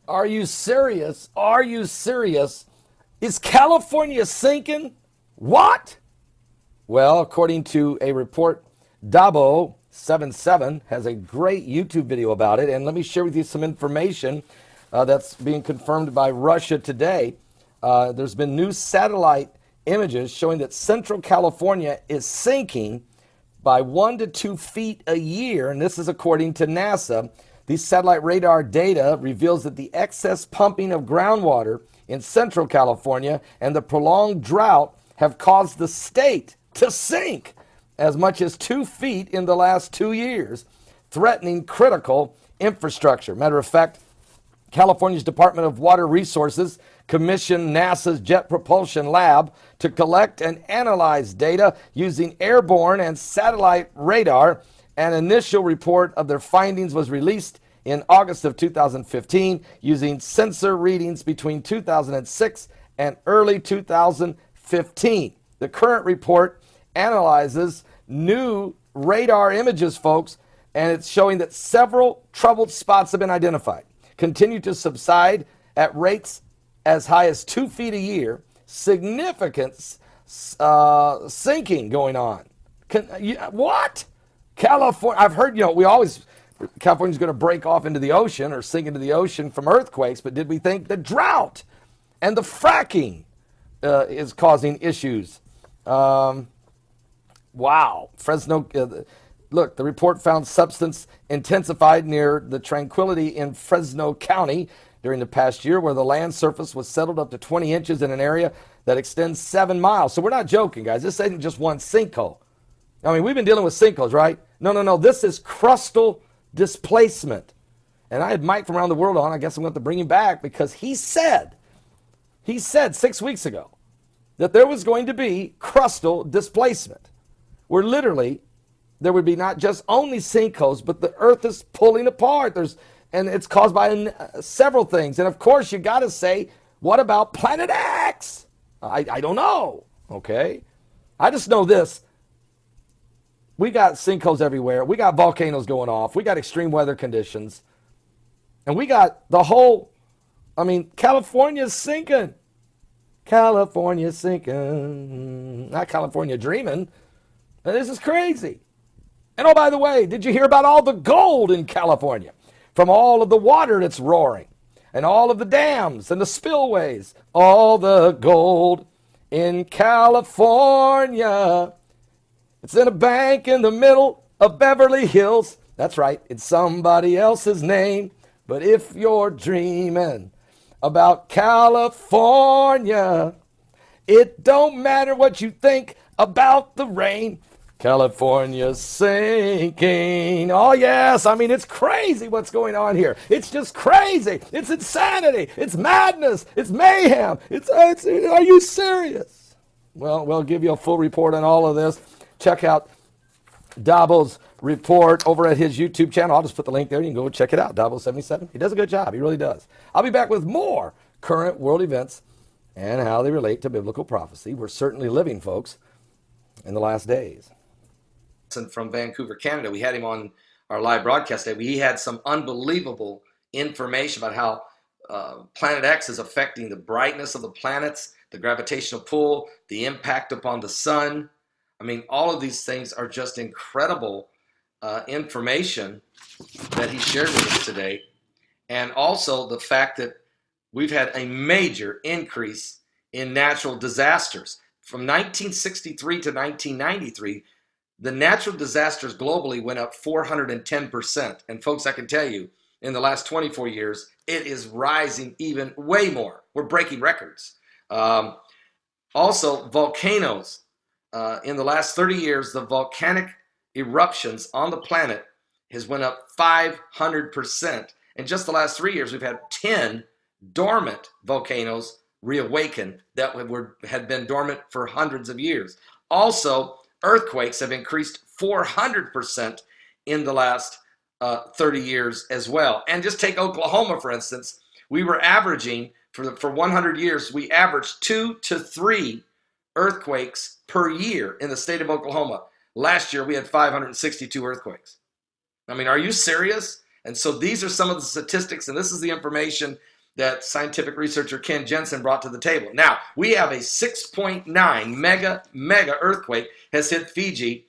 Are you serious? Are you serious? Is California sinking? What? Well, according to a report, Dabo77 has a great YouTube video about it. And let me share with you some information that's being confirmed by Russia today. There's been new satellite images showing that Central California is sinking by 1 to 2 feet a year, and this is according to NASA. The satellite radar data reveals that the excess pumping of groundwater in Central California and the prolonged drought have caused the state to sink as much as 2 feet in the last 2 years, threatening critical infrastructure. Matter of fact, California's Department of Water Resources commissioned NASA's Jet Propulsion Lab to collect and analyze data using airborne and satellite radar. An initial report of their findings was released in August of 2015 using sensor readings between 2006 and early 2015. The current report analyzes new radar images, folks, and it's showing that several troubled spots have been identified, continue to subside at rates as high as 2 feet a year, significant sinking going on. What? California, I've heard, California's going to break off into the ocean or sink into the ocean from earthquakes, but did we think the drought and the fracking is causing issues? Wow. Fresno, look, the report found substance intensified near the Tranquility in Fresno County during the past year, where the land surface was settled up to 20 inches in an area that extends 7 miles. So we're not joking, guys. This isn't just one sinkhole. I mean, we've been dealing with sinkholes, right? No. This is crustal displacement. And I had Mike from around the world on. I guess I'm going to have to bring him back because he said 6 weeks ago that there was going to be crustal displacement, where literally there would be not just only sinkholes, but the earth is pulling apart. And it's caused by several things. And of course, you got to say, what about Planet X? I don't know. Okay. I just know this. We got sinkholes everywhere. We got volcanoes going off. We got extreme weather conditions. And we got California's sinking. California's sinking. Not California dreaming. This is crazy. And oh, by the way, did you hear about all the gold in California? From all of the water that's roaring, and all of the dams and the spillways, all the gold in California. It's in a bank in the middle of Beverly Hills. That's right, it's somebody else's name. But if you're dreaming about California, it don't matter what you think about the rain. California's sinking. Oh, yes. It's crazy what's going on here. It's just crazy. It's insanity. It's madness. It's mayhem. Are you serious? Well, we'll give you a full report on all of this. Check out Dabo's report over at his YouTube channel. I'll just put the link there. You can go check it out. Dabo77. He does a good job. He really does. I'll be back with more current world events and how they relate to biblical prophecy. We're certainly living, folks, in the last days. From Vancouver, Canada. We had him on our live broadcast today. He had some unbelievable information about how Planet X is affecting the brightness of the planets, the gravitational pull, the impact upon the sun. All of these things are just incredible information that he shared with us today. And also the fact that we've had a major increase in natural disasters. From 1963 to 1993, the natural disasters globally went up 410%. And folks, I can tell you, in the last 24 years, it is rising even way more. We're breaking records. Also, volcanoes. In the last 30 years, the volcanic eruptions on the planet has went up 500%. In just the last 3 years, we've had 10 dormant volcanoes reawaken that had been dormant for hundreds of years. Also, earthquakes have increased 400% in the last 30 years as well. And just take Oklahoma, for instance. We were averaging, for 100 years, we averaged 2 to 3 earthquakes per year in the state of Oklahoma. Last year, we had 562 earthquakes. Are you serious? And so these are some of the statistics, and this is the information that scientific researcher Ken Jensen brought to the table. Now, we have a 6.9 mega earthquake has hit Fiji,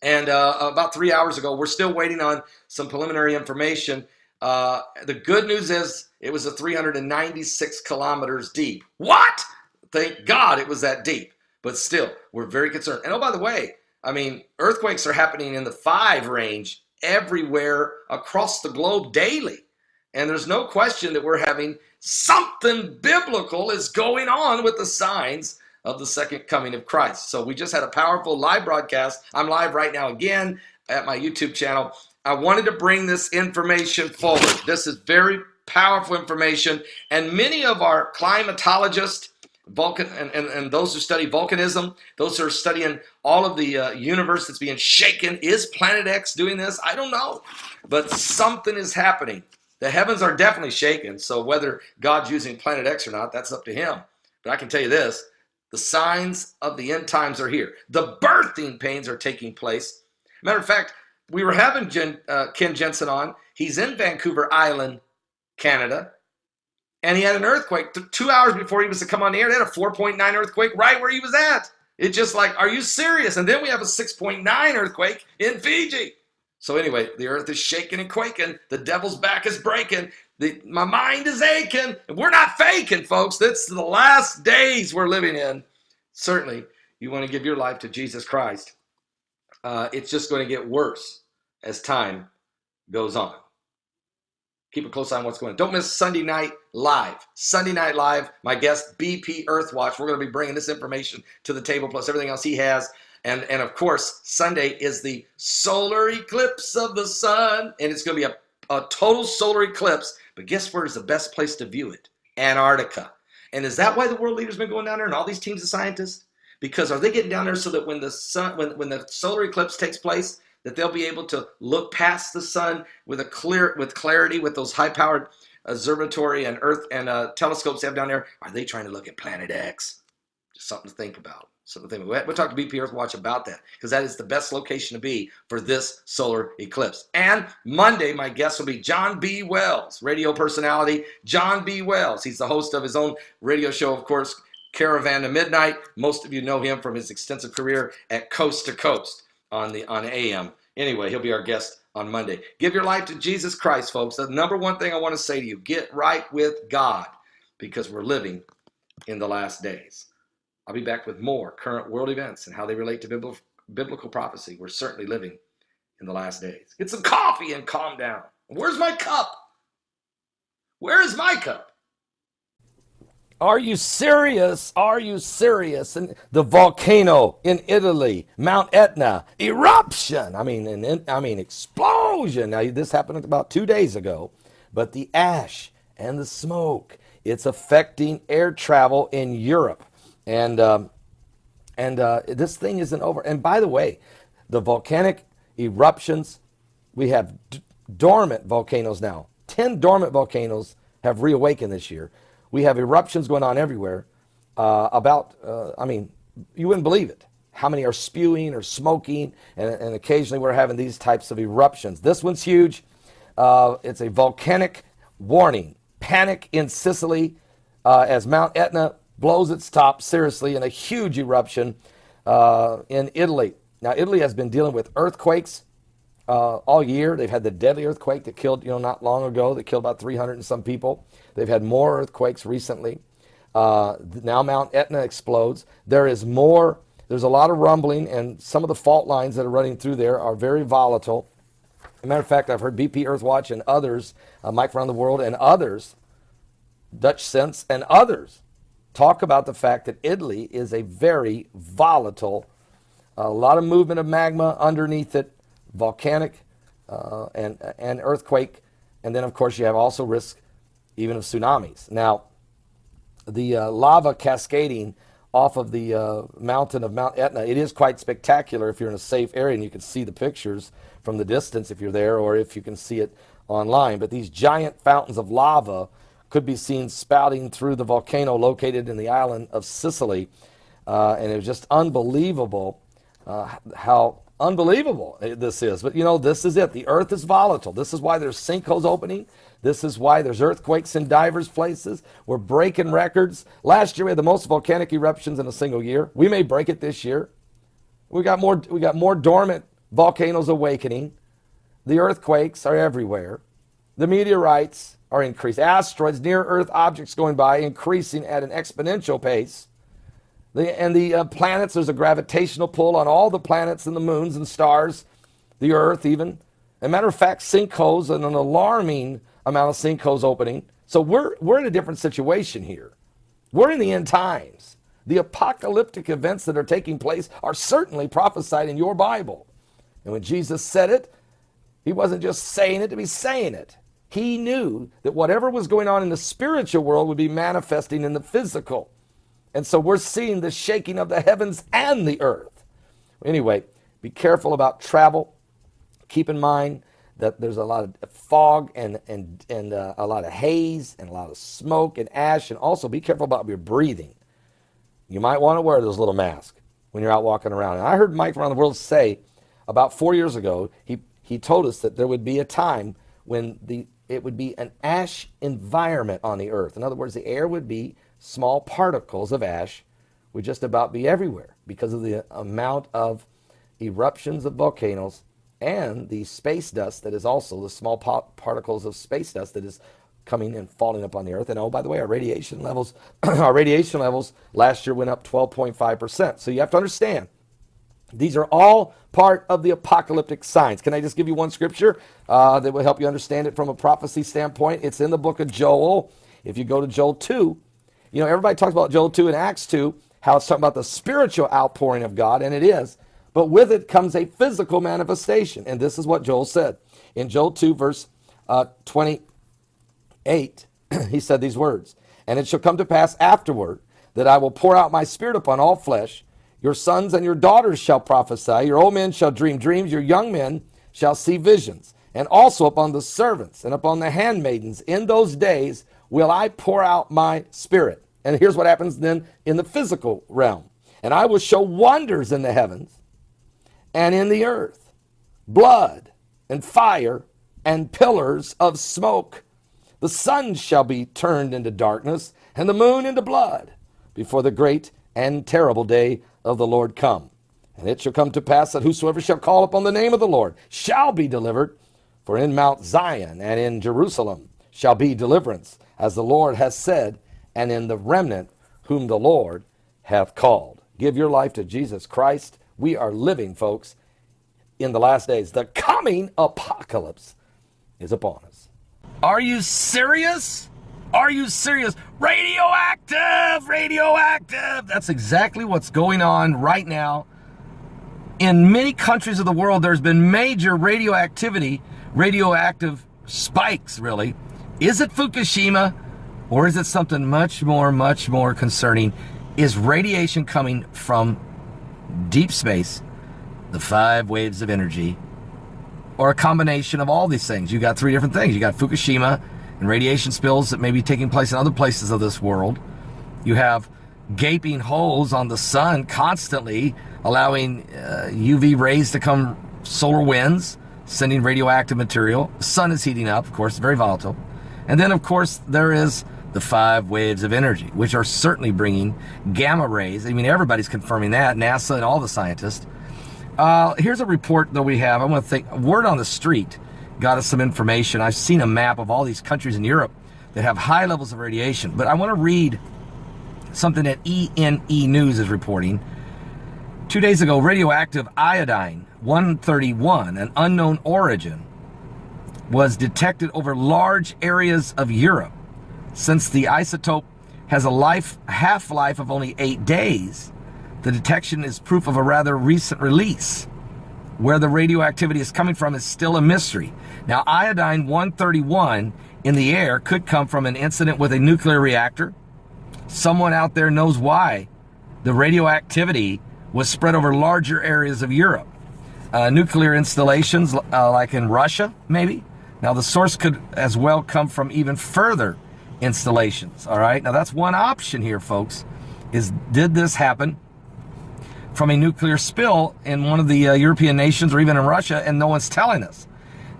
and about 3 hours ago. We're still waiting on some preliminary information. The good news is it was a 396 kilometers deep. What? Thank God it was that deep. But still, we're very concerned. And oh, by the way, I mean, earthquakes are happening in the 5 range everywhere across the globe daily. And there's no question that we're having something biblical is going on with the signs of the second coming of Christ. So we just had a powerful live broadcast. I'm live right now again at my YouTube channel. I wanted to bring this information forward. This is very powerful information, and many of our climatologists, and those who study volcanism, those who are studying all of the universe that's being shaken. Is Planet X doing this? I don't know, but something is happening. The heavens are definitely shaken, so whether God's using Planet X or not, that's up to him. But I can tell you this, the signs of the end times are here. The birthing pains are taking place. Matter of fact, we were having Ken Jensen on. He's in Vancouver Island, Canada, and he had an earthquake 2 hours before he was to come on the air. They had a 4.9 earthquake right where he was at. It's just like, are you serious? And then we have a 6.9 earthquake in Fiji. So anyway, the earth is shaking and quaking. The devil's back is breaking. My mind is aching. We're not faking, folks. That's the last days we're living in. Certainly, you want to give your life to Jesus Christ. It's just going to get worse as time goes on. Keep a close eye on what's going on. Don't miss Sunday Night Live. Sunday Night Live, my guest, BP Earthwatch. We're going to be bringing this information to the table, plus everything else he has. And of course, Sunday is the solar eclipse of the sun. And it's going to be a total solar eclipse. But guess where is the best place to view it? Antarctica. And is that why the world leaders have been going down there and all these teams of scientists? Because are they getting down there so that when the solar eclipse takes place, that they'll be able to look past the sun with clarity with those high-powered observatory and Earth and telescopes they have down there? Are they trying to look at Planet X? Just something to think about. Something to think about. We'll talk to BP Earthwatch about that, because that is the best location to be for this solar eclipse. And Monday, my guest will be John B. Wells, radio personality. John B. Wells. He's the host of his own radio show, of course, Caravan to Midnight. Most of you know him from his extensive career at Coast to Coast on AM. Anyway, he'll be our guest on Monday. Give your life to Jesus Christ, folks. The number one thing I want to say to you, get right with God, because we're living in the last days. I'll be back with more current world events and how they relate to biblical prophecy. We're certainly living in the last days. Get some coffee and calm down. Where's my cup? Where is my cup? Are you serious? Are you serious? And the volcano in Italy, Mount Etna, eruption. I mean, explosion. Now, this happened about 2 days ago, but the ash and the smoke, it's affecting air travel in Europe. And this thing isn't over. And by the way, the volcanic eruptions, we have dormant volcanoes now. 10 dormant volcanoes have reawakened this year. We have eruptions going on everywhere. You wouldn't believe it. How many are spewing or smoking, and occasionally we're having these types of eruptions. This one's huge. It's a volcanic warning. Panic in Sicily as Mount Etna blows its top, seriously, in a huge eruption in Italy. Now, Italy has been dealing with earthquakes all year. They've had the deadly earthquake that killed, not long ago, that killed about 300 and some people. They've had more earthquakes recently. Now Mount Etna explodes. There's a lot of rumbling, and some of the fault lines that are running through there are very volatile. As a matter of fact, I've heard BP Earthwatch and others, Mike Around the World and others, Dutch Sense and others, talk about the fact that Italy is a very volatile, a lot of movement of magma underneath it, volcanic and earthquake. And then, of course, you have also risk even of tsunamis. Now, the lava cascading off of the mountain of Mount Etna, it is quite spectacular if you're in a safe area and you can see the pictures from the distance if you're there, or if you can see it online. But these giant fountains of lava could be seen spouting through the volcano located in the island of Sicily. And it was just unbelievable how unbelievable this is. But, you know, this is it. The earth is volatile. This is why there's sinkholes opening. This is why there's earthquakes in divers places. We're breaking records. Last year, we had the most volcanic eruptions in a single year. We may break it this year. We got more dormant volcanoes awakening. The earthquakes are everywhere. The meteorites are increased. Asteroids, near-Earth objects going by, increasing at an exponential pace. The planets, there's a gravitational pull on all the planets and the moons and stars, the Earth even. As a matter of fact, sinkholes, and an alarming amount of sinkholes opening. So we're in a different situation here. We're in the end times. The apocalyptic events that are taking place are certainly prophesied in your Bible. And when Jesus said it, he wasn't just saying it to be saying it. He knew that whatever was going on in the spiritual world would be manifesting in the physical. And so we're seeing the shaking of the heavens and the earth. Anyway, be careful about travel. Keep in mind that there's a lot of fog and a lot of haze and a lot of smoke and ash. And also be careful about your breathing. You might want to wear those little masks when you're out walking around. And I heard Mike Around the World say about 4 years ago, he told us that there would be a time when it would be an ash environment on the earth. In other words, the air would be small particles of ash would just about be everywhere because of the amount of eruptions of volcanoes and the space dust that is also the small particles of space dust that is coming and falling upon the earth. And oh, by the way, our radiation levels last year went up 12.5%. So you have to understand, these are all part of the apocalyptic signs. Can I just give you one scripture that will help you understand it from a prophecy standpoint? It's in the book of Joel. If you go to Joel 2, you know, everybody talks about Joel 2 and Acts 2, how it's talking about the spiritual outpouring of God, and it is. But with it comes a physical manifestation. And this is what Joel said. In Joel 2, verse 28, he said these words, "And it shall come to pass afterward that I will pour out my spirit upon all flesh. Your sons and your daughters shall prophesy. Your old men shall dream dreams. Your young men shall see visions. And also upon the servants and upon the handmaidens in those days will I pour out my spirit." And here's what happens then in the physical realm. "And I will show wonders in the heavens and in the earth, blood and fire and pillars of smoke. The sun shall be turned into darkness and the moon into blood before the great and terrible day of the Lord come. And it shall come to pass that whosoever shall call upon the name of the Lord shall be delivered. For in Mount Zion and in Jerusalem shall be deliverance, as the Lord has said, and in the remnant whom the Lord hath called." Give your life to Jesus Christ. We are living, folks, in the last days. The coming apocalypse is upon us. Are you serious? Are you serious? Radioactive! Radioactive! That's exactly what's going on right now. In many countries of the world, there's been major radioactivity, radioactive spikes, really. Is it Fukushima, or is it something much more concerning? Is radiation coming from deep space, the 5 waves of energy, or a combination of all these things? You got 3 different things. You got Fukushima and radiation spills that may be taking place in other places of this world. You have gaping holes on the sun constantly allowing UV rays to come, solar winds, sending radioactive material. The sun is heating up, of course, very volatile. And then, of course, there is the 5 waves of energy, which are certainly bringing gamma rays. I mean, everybody's confirming that, NASA and all the scientists. Here's a report that we have. I want to think, word on the street got us some information. I've seen a map of all these countries in Europe that have high levels of radiation. But I want to read something that ENE News is reporting. 2 days ago, radioactive iodine-131, an unknown origin, was detected over large areas of Europe. Since the isotope has a half-life of only 8 days, the detection is proof of a rather recent release. Where the radioactivity is coming from is still a mystery. Now, iodine-131 in the air could come from an incident with a nuclear reactor. Someone out there knows why the radioactivity was spread over larger areas of Europe. Nuclear installations like in Russia, maybe. Now, the source could as well come from even further installations, all right? Now, that's one option here, folks, is did this happen from a nuclear spill in one of the European nations or even in Russia, and no one's telling us.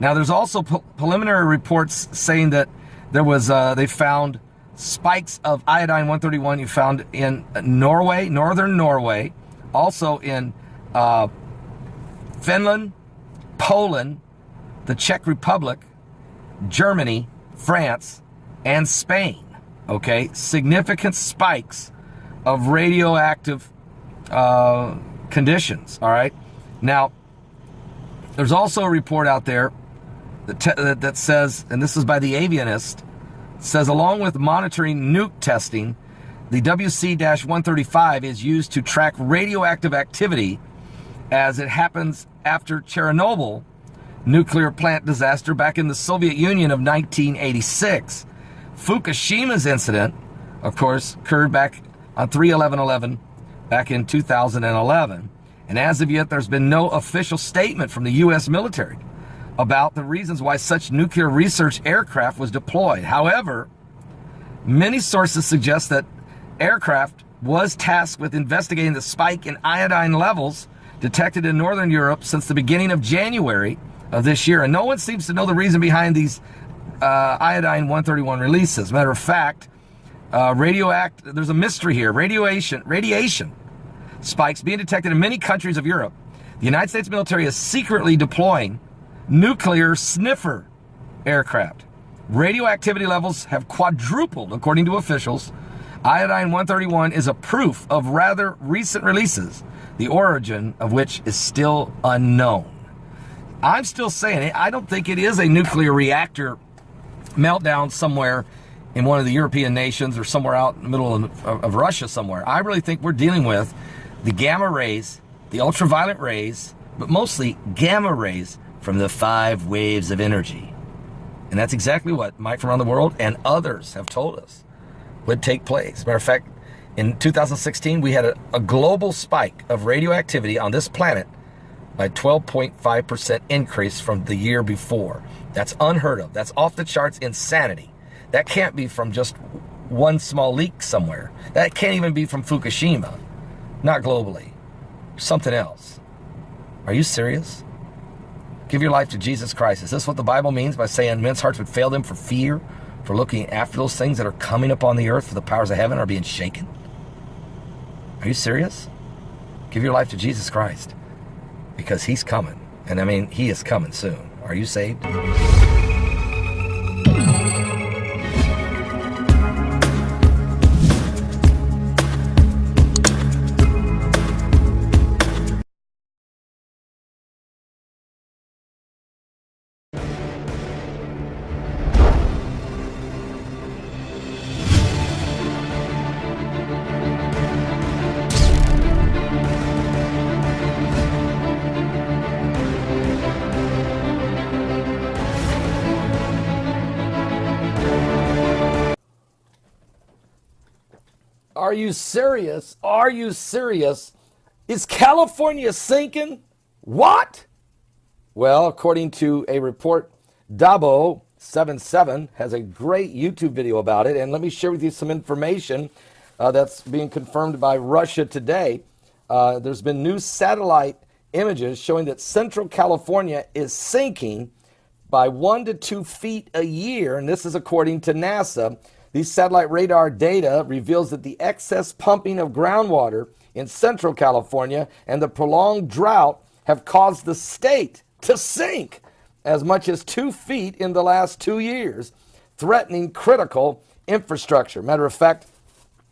Now, there's also preliminary reports saying that there was they found spikes of iodine-131 you found in Norway, northern Norway, also in Finland, Poland, the Czech Republic, Germany, France, and Spain. Okay, significant spikes of radioactive conditions. All right. Now, there's also a report out there that says, and this is by the Avianist, says along with monitoring nuke testing, the WC-135 is used to track radioactive activity as it happens after Chernobyl nuclear plant disaster back in the Soviet Union of 1986. Fukushima's incident, of course, occurred back on 3/11/11 back in 2011. And as of yet, there's been no official statement from the U.S. military about the reasons why such nuclear research aircraft was deployed. However, many sources suggest that aircraft was tasked with investigating the spike in iodine levels detected in Northern Europe since the beginning of January of this year. And no one seems to know the reason behind these iodine-131 releases. Matter of fact, there's a mystery here. Radiation spikes being detected in many countries of Europe. The United States military is secretly deploying nuclear sniffer aircraft. Radioactivity levels have quadrupled, according to officials. Iodine-131 is a proof of rather recent releases, the origin of which is still unknown. I'm still saying it. I don't think it is a nuclear reactor meltdown somewhere in one of the European nations or somewhere out in the middle of Russia somewhere. I really think we're dealing with the gamma rays, the ultraviolet rays, but mostly gamma rays from the 5 waves of energy. And that's exactly what Mike from around the world and others have told us would take place. Matter of fact, in 2016, we had a global spike of radioactivity on this planet by 12.5% increase from the year before. That's unheard of. That's off the charts insanity. That can't be from just one small leak somewhere. That can't even be from Fukushima. Not globally. Something else. Are you serious? Give your life to Jesus Christ. Is this what the Bible means by saying men's hearts would fail them for fear, for looking after those things that are coming upon the earth, for the powers of heaven are being shaken? Are you serious? Give your life to Jesus Christ, because he's coming. And I mean, he is coming soon. Are you saved? Are you serious? Are you serious? Is California sinking? What? Well, according to a report, Dabo77 has a great YouTube video about it. And let me share with you some information that's being confirmed by Russia today. There's been new satellite images showing that Central California is sinking by 1 to 2 feet a year. And this is according to NASA. These satellite radar data reveals that the excess pumping of groundwater in Central California and the prolonged drought have caused the state to sink as much as 2 feet in the last 2 years, threatening critical infrastructure. Matter of fact,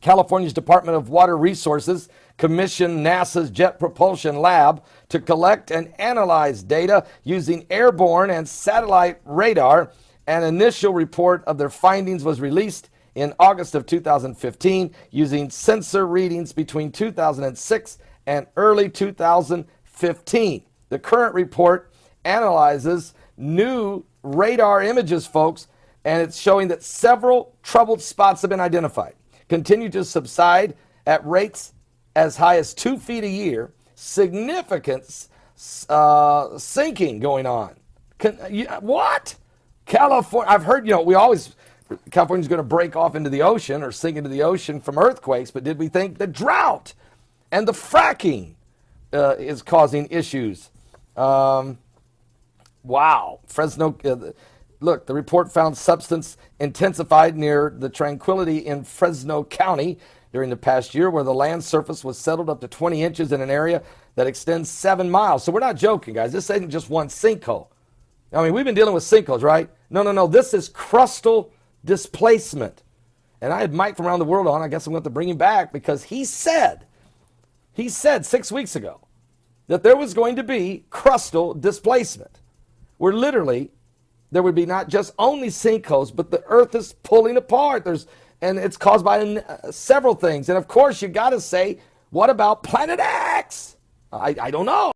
California's Department of Water Resources commissioned NASA's Jet Propulsion Lab to collect and analyze data using airborne and satellite radar. An initial report of their findings was released in August of 2015 using sensor readings between 2006 and early 2015. The current report analyzes new radar images, folks, and it's showing that several troubled spots have been identified, continue to subside at rates as high as 2 feet a year, significant sinking going on. What? California, I've heard, California's going to break off into the ocean or sink into the ocean from earthquakes, but did we think the drought and the fracking is causing issues. Wow. Fresno, look, the report found substance intensified near the Tranquility in Fresno County during the past year, where the land surface was settled up to 20 inches in an area that extends 7 miles. So we're not joking, guys. This isn't just one sinkhole. I mean, we've been dealing with sinkholes, right? No. This is crustal displacement. And I had Mike from around the world on. I guess I'm going to bring him back because he said 6 weeks ago that there was going to be crustal displacement, where literally there would be not just only sinkholes, but the earth is pulling apart. And it's caused by several things. And of course, you got to say, what about Planet X? I don't know.